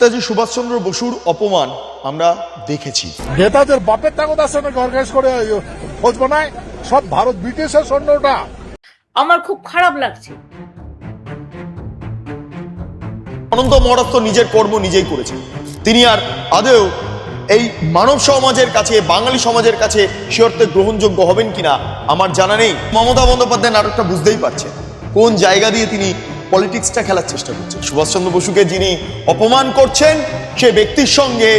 নেতাজি সুভাষচন্দ্র বসুর অপমান আমরা দেখেছি। নেতাদের বাপের তাগত আছে না অর্গানাইজ করে খোঁজ বানায় সব ভারত ব্রিটিশের সৈন্যটা। আমার খুব খারাপ লাগছে। অনন্ত মহারাজ তো নিজের কর্ম নিজেই করেছেন। তিনি আর আদৌ এই মানব সমাজের কাছে, বাঙালি সমাজের কাছে সে অর্থে গ্রহণযোগ্য হবেন কিনা আমার জানা নেই। মমতা বন্দ্যোপাধ্যায় নাটকটা বুঝতেই পারছেন কোন জায়গা দিয়ে তিনি পলিটিক্সটা খেলার চেষ্টা করছেন। সুভাষচন্দ্র বসুকে যিনি অপমান করছেন সে ব্যক্তির সঙ্গে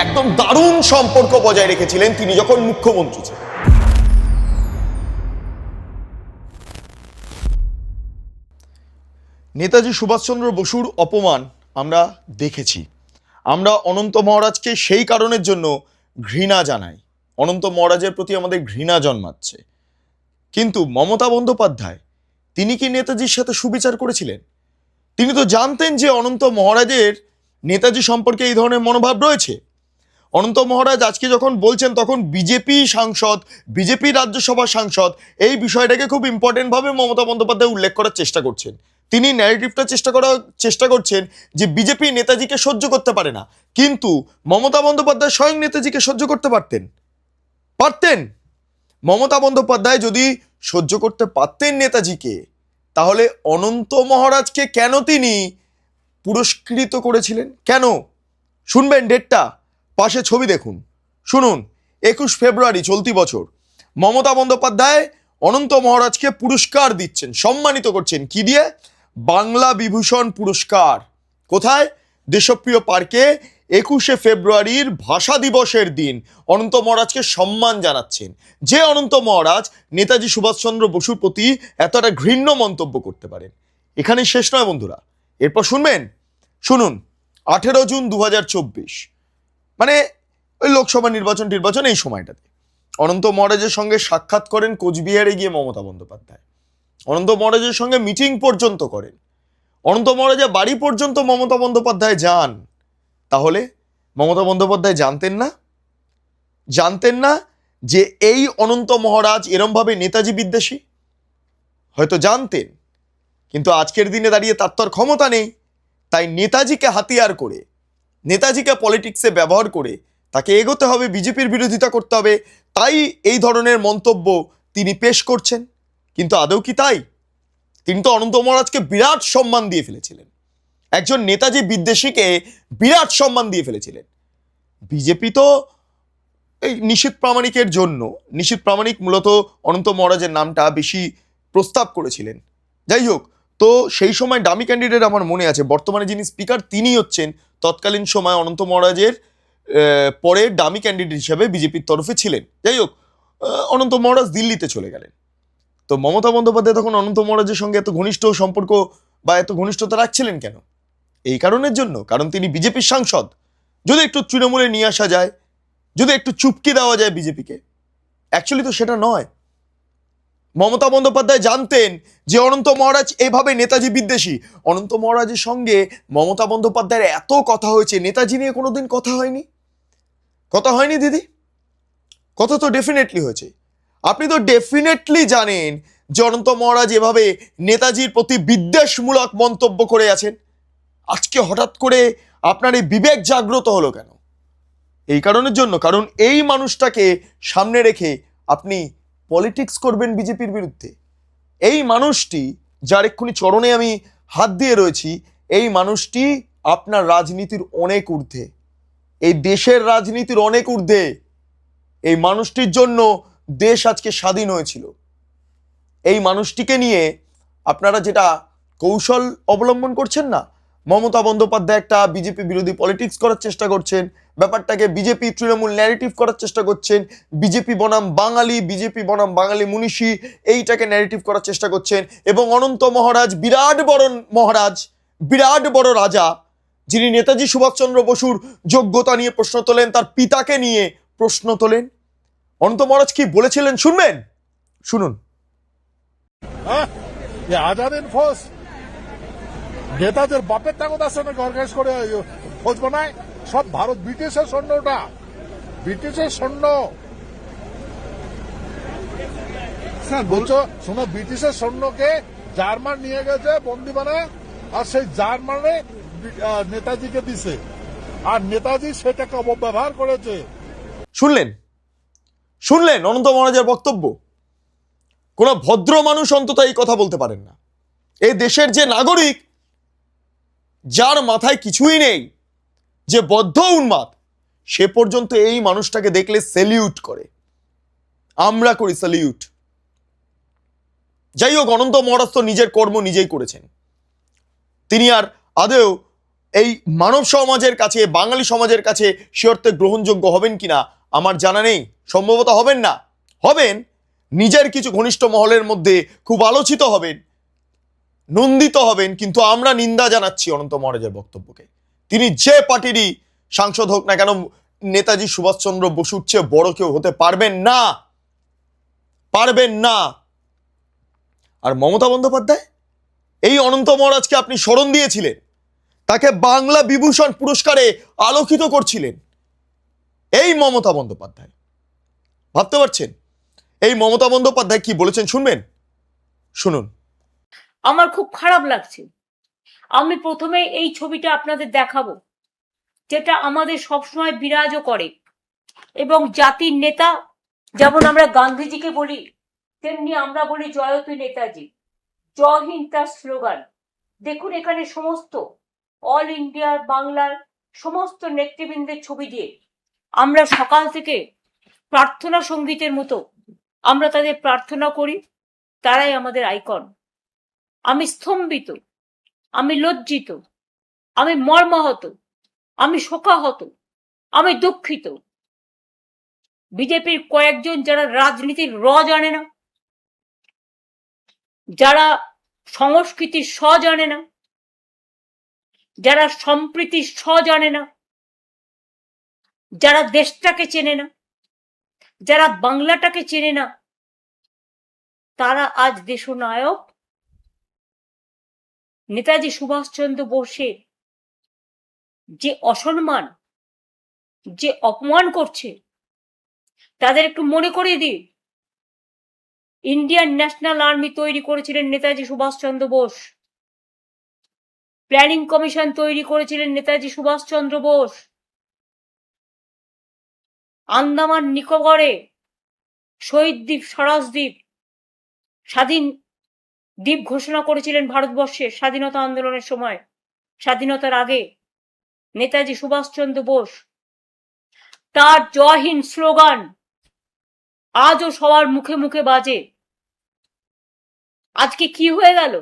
একদম দারুণ সম্পর্ক বজায় রেখেছিলেন তিনি যখন মুখ্যমন্ত্রী ছিলেন। নেতাজি সুভাষচন্দ্র বসুর অপমান আমরা দেখেছি। আমরা অনন্ত মহারাজকে সেই কারণের জন্য ঘৃণা জানাই, অনন্ত মহারাজের প্রতি আমাদের ঘৃণা জন্মাচ্ছে। কিন্তু মমতা বন্দ্যোপাধ্যায় তিনি কি নেতাজির সাথে সুবিচার করেছিলেন? তিনি তো জানতেন যে অনন্ত মহারাজের নেতাজি সম্পর্কে এই ধরনের মনোভাব রয়েছে। অনন্ত মহারাজ আজকে যখন বলছেন তখন বিজেপি সাংসদ, বিজেপি রাজ্যসভার সাংসদ এই বিষয়টাকে খুব ইম্পর্টেন্টভাবে মমতা বন্দ্যোপাধ্যায় উল্লেখ করার চেষ্টা করছেন। তিনি ন্যারেটিভটা চেষ্টা করছেন যে বিজেপি নেতাজিকে সহ্য করতে পারে না, কিন্তু মমতা বন্দ্যোপাধ্যায় স্বয়ং নেতাজিকে সহ্য করতে পারতেন। মমতা বন্দ্যোপাধ্যায় যদি সহ্য করতে পারতেন নেতাজিকে, তাহলে অনন্ত মহারাজকে কেন তিনি পুরস্কৃত করেছিলেন? কেন? শুনবেন ডেটটা, পাশে ছবি দেখুন, শুনুন। 21 ফেব্রুয়ারি চলতি বছর মমতা বন্দ্যোপাধ্যায় অনন্ত মহারাজকে পুরস্কার দিচ্ছেন, সম্মানিত করছেন। কি দিয়ে? বাংলা বিভূষণ পুরস্কার। কোথায়? দেশপ্রিয় পার্কে 21শে ফেব্রুয়ারির ভাষা দিবসের দিন অনন্ত মহারাজকে সম্মান জানাচ্ছেন। যে অনন্ত মহারাজ নেতাজি সুভাষচন্দ্র বসুর প্রতি এতটা ঘৃণ্য মন্তব্য করতে পারেন। এখানে শেষ নয় বন্ধুরা, এরপর শুনুন। 18 জুন 2024, মানে ওই লোকসভা নির্বাচন এই সময়টাতে অনন্ত মহারাজের সঙ্গে সাক্ষাৎ করেন কোচবিহারে গিয়ে মমতা বন্দ্যোপাধ্যায়। অনন্ত মহারাজের সঙ্গে মিটিং পর্যন্ত করেন। অনন্ত মহারাজের বাড়ি পর্যন্ত মমতা বন্দ্যোপাধ্যায় যান। তাহলে মমতা বন্দ্যোপাধ্যায় জানতেন না যে এই অনন্ত মহারাজ এরমভাবে নেতাজি বিদ্বেষী? হয়তো জানতেন, কিন্তু আজকের দিনে দাঁড়িয়ে তার তো আর ক্ষমতা নেই। তাই নেতাজিকে হাতিয়ার করে, নেতাজিকে পলিটিক্সে ব্যবহার করে তাকে এগোতে হবে, বিজেপির বিরোধিতা করতে হবে। তাই এই ধরনের মন্তব্য তিনি পেশ করছেন। কিন্তু আদৌ কি তাই? তিনি তো অনন্ত মহারাজকে বিরাট সম্মান দিয়ে ফেলেছিলেন, একজন নেতাজি বিদ্বেষীকে বিরাট সম্মান দিয়ে ফেলেছিলেন। বিজেপি তো এই নিশীথ প্রামাণিক মূলত অনন্ত মহারাজের নামটা বেশি প্রস্তাব করেছিলেন। যাই হোক, তো সেই সময় ডামি ক্যান্ডিডেট আমার মনে আছে, বর্তমানে যিনি স্পিকার তিনি হচ্ছেন তৎকালীন সময় অনন্ত মহারাজের পরে ডামি ক্যান্ডিডেট হিসাবে বিজেপির তরফে ছিলেন। যাই হোক, অনন্ত মহারাজ দিল্লিতে চলে গেলেন। তো মমতা বন্দ্যোপাধ্যায় তখন অনন্ত মহারাজের সঙ্গে এত ঘনিষ্ঠ সম্পর্ক বা এত ঘনিষ্ঠতা রাখছিলেন কেন? এই কারণের জন্য, কারণ তিনি বিজেপির সাংসদ। যদি একটু তৃণমূলে নিয়ে আসা যায়, যদি একটু চুপকে দেওয়া যায় বিজেপিকে, অ্যাকচুয়ালি তো সেটা নয়। মমতা বন্দ্যোপাধ্যায় জানতেন যে অনন্ত মহারাজ এভাবে নেতাজি বিদ্বেষী। অনন্ত মহারাজের সঙ্গে মমতা বন্দ্যোপাধ্যায়ের এত কথা হয়েছে, নেতাজি নিয়ে কোনোদিন কথা হয়নি দিদি? কথা তো ডেফিনেটলি হয়েছে। আপনি তো ডেফিনেটলি জানেন যে অনন্ত মহারাজ এভাবে নেতাজির প্রতি বিদ্বেষমূলক মন্তব্য করে আছেন। আজকে হঠাৎ করে আপনার এই বিবেক জাগ্রত হলো কেন? এই কারণের জন্য, কারণ এই মানুষটাকে সামনে রেখে আপনি পলিটিক্স করবেন বিজেপির বিরুদ্ধে। এই মানুষটি, যার এক্ষুনি চরণে আমি হাত দিয়ে রয়েছি, এই মানুষটি আপনার রাজনীতির অনেক ঊর্ধ্বে, এই দেশের রাজনীতির অনেক ঊর্ধ্বে। এই মানুষটির জন্য দেশ আজকে স্বাধীন হয়েছিল। এই মানুষটিকে নিয়ে আপনারা যেটা কৌশল অবলম্বন করছেন না, মমতা বন্দ্যোপাধ্যায় একটা বিজেপি বিরোধী পলিটিক্স করার চেষ্টা করছেন, ব্যাপারটাকে বিজেপি তৃণমূল ন্যারেটিভ করার চেষ্টা করছেন, বিজেপি বনাম বাঙালি মুনিশি এইটাকে ন্যারেটিভ করার চেষ্টা করছেন। এবং অনন্ত মহারাজ বিরাট বড় রাজা, যিনি নেতাজি সুভাষচন্দ্র বসুর যোগ্যতা নিয়ে প্রশ্ন তোলেন, তার পিতাকে নিয়ে প্রশ্ন তোলেন। অনন্ত মহারাজ কি বলেছিলেন শুনুন। আজাদিন ফোর্স নেতাদের বাপের তাগত আছে না অর্গানাইজ করে খোঁজ বানায় সব ভারত ব্রিটিশের সৈন্যটা, ব্রিটিশের সৈন্য। বলছো শোনো, ব্রিটিশের সৈন্যকে জার্মান নিয়ে গেছে বন্দি বানায়, আর সেই জার্মানে নেতাজিকে দিছে। আর নেতাজি সেটাকে অপব্যবহার করেছে। শুনলেন শুনলেন অনন্ত মহারাজের বক্তব্য? কোনো ভদ্র মানুষ অন্তত এই কথা বলতে পারেন না। এই দেশের যে নাগরিক, যার মাথায় কিছুই নেই, যে বদ্ধ উন্মাদ, সে পর্যন্ত এই মানুষটাকে দেখলে স্যালিউট করে। আমরা করি স্যালিউট। যাই হোক, অনন্ত মহারাজ তো নিজের কর্ম নিজেই করেছেন। তিনি আর আদৌ এই মানব সমাজের কাছে, বাঙালি সমাজের কাছে সে অর্থে গ্রহণযোগ্য হবেন কিনা আমার জানা নেই। সম্ভবত হবেন না। হবেন নিজের কিছু ঘনিষ্ঠ মহলের মধ্যে, খুব আলোচিত হবেন, নন্দিত হবেন, কিন্তু আমরা নিন্দা জানাচ্ছি অনন্ত মহারাজের বক্তব্যকে। তিনি যে পার্টিরই সাংসদ হোক না কেন, নেতাজি সুভাষচন্দ্র বসুর চেয়ে বড় কেউ হতে পারবেন না, পারবেন না। আর মমতা বন্দ্যোপাধ্যায়, এই অনন্ত মহারাজকে আপনি স্মরণ দিয়েছিলেন, তাকে বাংলা বিভূষণ পুরস্কারে আলোকিত করছিলেন এই মমতা বন্দ্যোপাধ্যায়। ভাবতে পারছেন এই মমতা বন্দ্যোপাধ্যায় কি বলেছেন? শুনবেন, শুনুন। আমার খুব খারাপ লাগছে। আমি প্রথমে এই ছবিটা আপনাদের দেখাবো, যেটা আমাদের সবসময় বিরাজও করে। এবং জাতির নেতা যেমন আমরা গান্ধীজিকে বলি, তেমনি আমরা বলি জয়তী নেতাজি, জয় হিন্দ তার স্লোগান। দেখুন এখানে সমস্ত অল ইন্ডিয়ার বাংলার সমস্ত নেতৃবৃন্দের ছবি দিয়ে আমরা সকাল থেকে প্রার্থনা সঙ্গীতের মতো আমরা তাদের প্রার্থনা করি। তারাই আমাদের আইকন। আমি স্তম্ভিত, আমি লজ্জিত, আমি মর্মাহত, আমি শোকাহত, আমি দুঃখিত। বিজেপির কয়েকজন যারা রাজনীতির জানে না, যারা সংস্কৃতির জানে না, যারা সম্প্রীতির জানে না, যারা দেশটাকে চেনে না, যারা বাংলাটাকে চেনে না, তারা আজ দেশনায়ক নেতাজি সুভাষচন্দ্র বোসের যে অসম্মান, যে অপমান করছে, তাদের একটু মনে করিয়ে দিই, ইন্ডিয়ান ন্যাশনাল আর্মি তৈরি করেছিলেন নেতাজি সুভাষচন্দ্র বোস, প্ল্যানিং কমিশন তৈরি করেছিলেন নেতাজি সুভাষচন্দ্র বোস, আন্দামান নিকোবরে শহীদ দ্বীপ, স্বরাজ দ্বীপ, স্বাধীন দ্বীপ ঘোষণা করেছিলেন ভারতবর্ষের স্বাধীনতা আন্দোলনের সময়, স্বাধীনতার আগে নেতাজি সুভাষচন্দ্র বোস। তার জয় হিন্দ স্লোগান আজও সবার মুখে মুখে বাজে। আজকে কি হয়ে গেল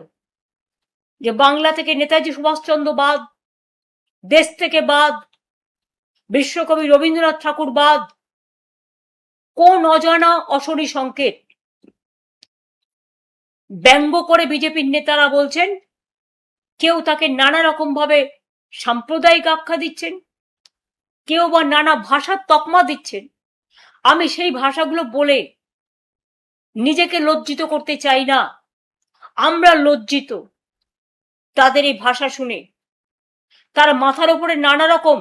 যে বাংলা থেকে নেতাজি সুভাষচন্দ্র বাদ, দেশ থেকে বাদ, বিশ্বকবি রবীন্দ্রনাথ ঠাকুর বাদ? কোন অজানা অশনি সংকেত? ব্যঙ্গ করে বিজেপির নেতারা বলছেন, কেউ তাকে নানা রকম ভাবে সাম্প্রদায়িক আখ্যা দিচ্ছেন, কেউ বা নানা ভাষার তকমা দিচ্ছেন। আমি সেই ভাষাগুলো বলে নিজেকে লজ্জিত করতে চাই না। আমরা লজ্জিত তাদের এই ভাষা শুনে। তার মাথার উপরে নানা রকম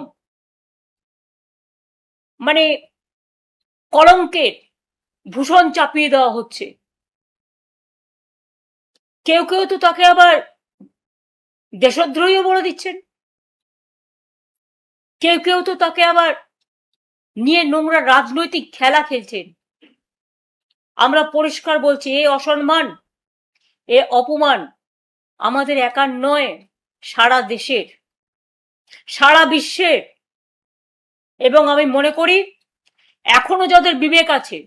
কলঙ্কের ভূষণ চাপিয়ে দেওয়া হচ্ছে। কেউ কেউ তো তাকে আবার দেশদ্রোহীও বলে দিচ্ছেন, কেউ কেউ তো তাকে আবার নিয়ে নোংরা রাজনৈতিক খেলা খেলছেন। আমরা পরিষ্কার বলছি, এ অসম্মান, এ অপমান আমাদের একার নয়, সারা দেশের, সারা বিশ্বের। এবং আমি মনে করি এখনো যাদের বিবেক আছে,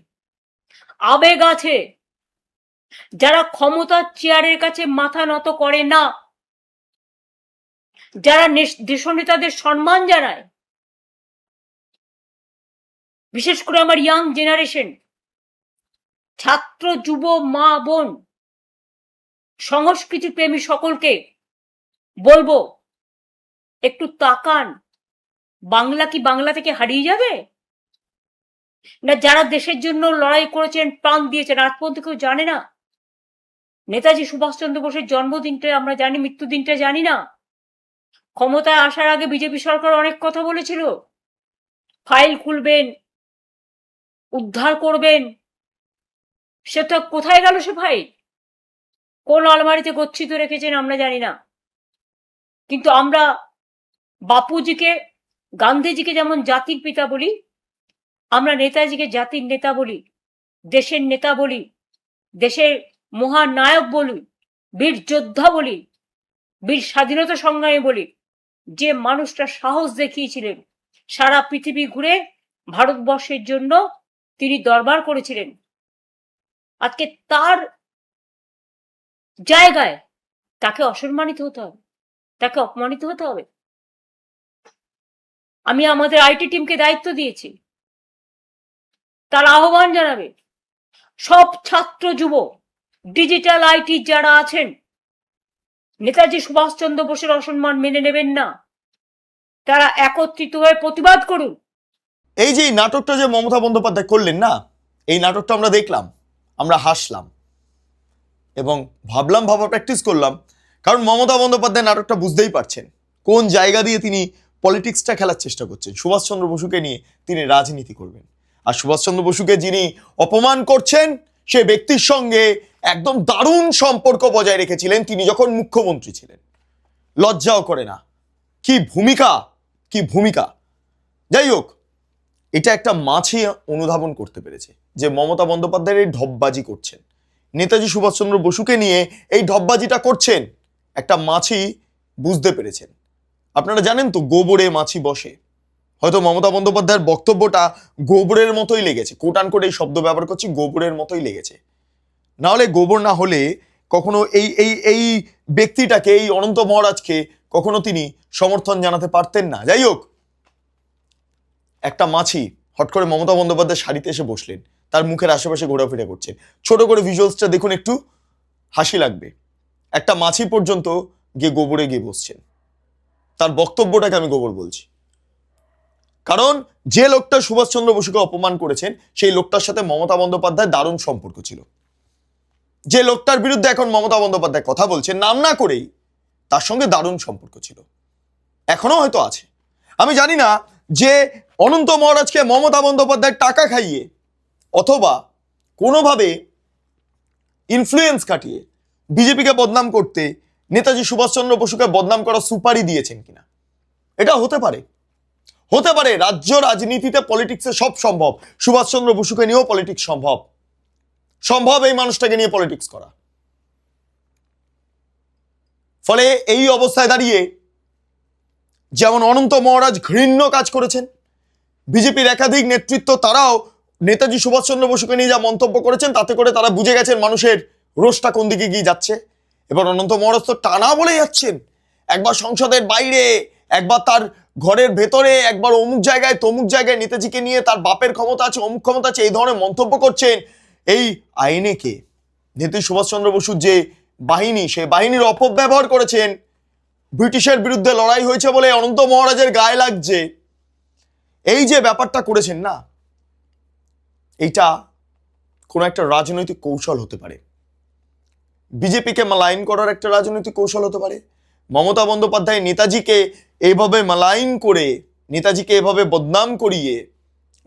আবেগ আছে, যারা ক্ষমতার চেয়ারের কাছে মাথা নত করে না, যারা দেশনেতাদের সম্মান জানায়, বিশেষ করে আমার ইয়াং জেনারেশন, ছাত্র, যুব, মা, বোন, সংস্কৃতি প্রেমী সকলকে বলবো, একটু তাকান। বাংলা কি বাংলা থেকে হারিয়ে যাবে? না যারা দেশের জন্য লড়াই করেছেন, প্রাণ দিয়েছেন, আজ পর্যন্ত কেউ জানে না? নেতাজি সুভাষচন্দ্র বোসের জন্মদিনটা আমরা জানি, মৃত্যুদিনটা জানি না? ক্ষমতায় আসার আগে বিজেপি সরকার অনেক কথা বলেছিল, ফাইল খুলবেন, উদ্ধার করবেন। সে তো কোথায় গেল সে ফাইল? কোন আলমারিতে গচ্ছিত রেখেছেন আমরা জানি না। কিন্তু আমরা বাপুজিকে গান্ধীজিকে যেমন জাতির পিতা বলি, আমরা নেতাজিকে জাতির নেতা বলি, দেশের নেতা বলি, দেশের মহান নায়ক বলি, বীর যোদ্ধা বলি, বীর স্বাধীনতা সংগ্রামী বলি। যে মানুষটা সাহস দেখিয়েছিলেন, সারা পৃথিবী ঘুরে ভারতবর্ষের জন্য তিনি দরবার করেছিলেন, আজকে তার জায়গায় তাকে অসম্মানিত হতে হবে, তাকে অপমানিত হতে হবে? আমি আমাদের আইটি টিমকে দায়িত্ব দিয়েছি, তার আহ্বান জানাবে সব ছাত্র যুব ডিজিটাল আইটি যারা আছেন, নেতাজি সুভাষচন্দ্র বোসের অসম্মান মেনে নেবেন না, তারা একত্রিত হয়ে প্রতিবাদ করুন। এই যে এই নাটকটা যে মমতা বন্দ্যোপাধ্যায় করলেন না, এই নাটকটা আমরা দেখলাম, আমরা হাসলাম এবং ভাবা প্র্যাকটিস করলাম। কারণ মমতা বন্দ্যোপাধ্যায় নাটকটা বুঝতেই পারছেন কোন জায়গা দিয়ে তিনি পলিটিক্সটা খেলার চেষ্টা করছেন। সুভাষচন্দ্র বসুকে নিয়ে তিনি রাজনীতি করবেন, আর সুভাষচন্দ্র বসুকে যিনি অপমান করছেন সে ব্যক্তির সঙ্গে একদম দারুণ সম্পর্ক বজায় রেখেছিলেন তিনি যখন মুখ্যমন্ত্রী ছিলেন। লজ্জাও করে না। কি ভূমিকা, কি ভূমিকা! যাই হোক, এটা একটা মাছি অনুধাবন করতে পেরেছে যে মমতা বন্দ্যোপাধ্যায়ের এই ঢপবাজি করছেন, নেতাজি সুভাষচন্দ্র বসুকে নিয়ে এই ঢপবাজিটা করছেন, একটা মাছি বুঝতে পেরেছেন। আপনারা জানেন তো গোবরে মাছি বসে, হয়তো মমতা বন্দ্যোপাধ্যায়ের বক্তব্যটা গোবরের মতোই লেগেছে, কোটান করে এই শব্দ ব্যবহার করছি, গোবরের মতোই লেগেছে। না হলে গোবর না হলে কখনো এই এই এই ব্যক্তিটাকে, এই অনন্ত মহারাজকে কখনো তিনি সমর্থন জানাতে পারতেন না। যাই হোক, একটা মাছি হট করে মমতা বন্দ্যোপাধ্যায়ের শাড়িতে এসে বসলেন, তার মুখের আশেপাশে ঘোরাফেরা করছেন। ছোট করে ভিজুয়ালসটা দেখুন, একটু হাসি লাগবে। একটা মাছি পর্যন্ত গিয়ে গোবরে গিয়ে বসছেন, তার বক্তব্যটাকে আমি গোবর বলছি। কারণ যে লোকটা সুভাষচন্দ্র বসুকে অপমান করেছেন সেই লোকটার সাথে মমতা বন্দ্যোপাধ্যায়ের দারুণ সম্পর্ক ছিল। যে লোকটার বিরুদ্ধে এখন মমতা বন্দ্যোপাধ্যায় কথা বলছেন নাম না করেই, তার সঙ্গে দারুণ সম্পর্ক ছিল, এখনো হয়তো আছে। আমি জানি না যে অনন্ত মহারাজকে মমতা বন্দ্যোপাধ্যায় টাকা খাইয়ে অথবা কোনোভাবে ইনফ্লুয়েন্স কাটিয়ে বিজেপিকে বদনাম করতে নেতাজি সুভাষচন্দ্র বসুকে বদনাম করা সুপারি দিয়েছেন কিনা। এটা হতে পারে, হতে পারে। রাজ্য রাজনীতিতে পলিটিক্সে সব সম্ভব। সুভাষচন্দ্র বসুকে নিয়েও পলিটিক্স সম্ভব, সম্ভব এই মানুষটাকে নিয়ে পলিটিক্স করা। ফলে এই অবস্থায় দাঁড়িয়ে যেমন অনন্ত মহারাজ ঘৃণ্য কাজ করেছেন, বিজেপির একাধিক নেতৃত্ব তারাও নেতাজি সুভাষচন্দ্র বসুকে নিয়ে যা মন্তব্য করেছেন তাতে করে তারা বুঝে গেছেন মানুষের রোষটা কোন দিকে গিয়ে যাচ্ছে। এবার অনন্ত মহারাজ তো টানা বলে যাচ্ছেন, একবার সংসদের বাইরে, একবার তার ঘরের ভেতরে, একবার অমুক জায়গায় তমুক জায়গায় নেতাজিকে নিয়ে তার বাপের ক্ষমতা আছে, অমুক ক্ষমতা আছে, এই ধরনের মন্তব্য করছেন। এই আইনে কে নেতাজি সুভাষচন্দ্র বসুর যে বাহিনী, সেই বাহিনীর অপব্যবহার করেছেন। ব্রিটিশের বিরুদ্ধে লড়াই হয়েছে বলে অনন্ত মহারাজের গায়ে লাগছে, এই যে ব্যাপারটা করেছেন না, এইটা কোনো একটা রাজনৈতিক কৌশল হতে পারে, বিজেপিকে মালাইন করার একটা রাজনৈতিক কৌশল হতে পারে। মমতা বন্দ্যোপাধ্যায় নেতাজিকে এইভাবে মালাইন করে, নেতাজিকে এভাবে বদনাম করিয়ে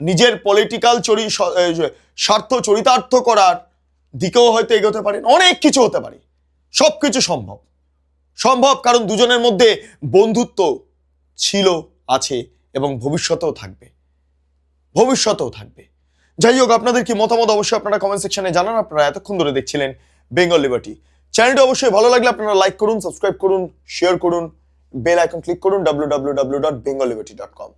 নিজের পলিটিক্যাল স্বার্থ চরিতার্থ করার দিকেও হয়তো এগোতে পারেন। অনেক কিছু হতে পারে, সব কিছু সম্ভব, সম্ভব। কারণ দুজনের মধ্যে বন্ধুত্ব ছিল, আছে এবং ভবিষ্যতেও থাকবে, ভবিষ্যতেও থাকবে। যাই হোক, আপনাদের কি মতামত অবশ্যই আপনারা কমেন্ট সেকশনে জানান। আপনারা এতক্ষণ ধরে দেখছিলেন বেঙ্গল লিবার্টি। চ্যানেলটি অবশ্যই ভালো লাগলে আপনারা লাইক করুন, সাবস্ক্রাইব করুন, শেয়ার করুন, বেল আইকন ক্লিক করুন www.bengalliberty.com।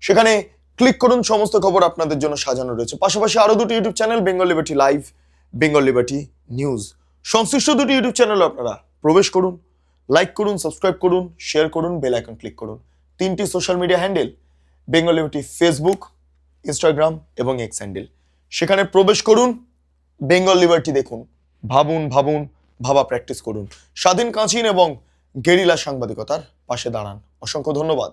সেখানে ক্লিক করুন, সমস্ত খবর আপনাদের জন্য সাজানো রয়েছে। পাশাপাশি আরো দুটি YouTube channel, Bengal liberty live, Bengal liberty news, সংশ্লিষ্ট দুটি ইউটিউব চ্যানেলে আপনারা প্রবেশ করুন, লাইক করুন, সাবস্ক্রাইব করুন, শেয়ার করুন, বেল আইকন ক্লিক করুন। তিনটি social media handle, Bengal liberty Facebook, Instagram এবং এক্স হ্যান্ডেল, সেখানে প্রবেশ করুন, বেঙ্গল লিবার্টি দেখুন, ভাবুন, ভাবা প্র্যাকটিস করুন। স্বাধীন কাঁচিন এবং গেরিলা সাংবাদিকতার পাশে দাঁড়ান। অসংখ্য ধন্যবাদ।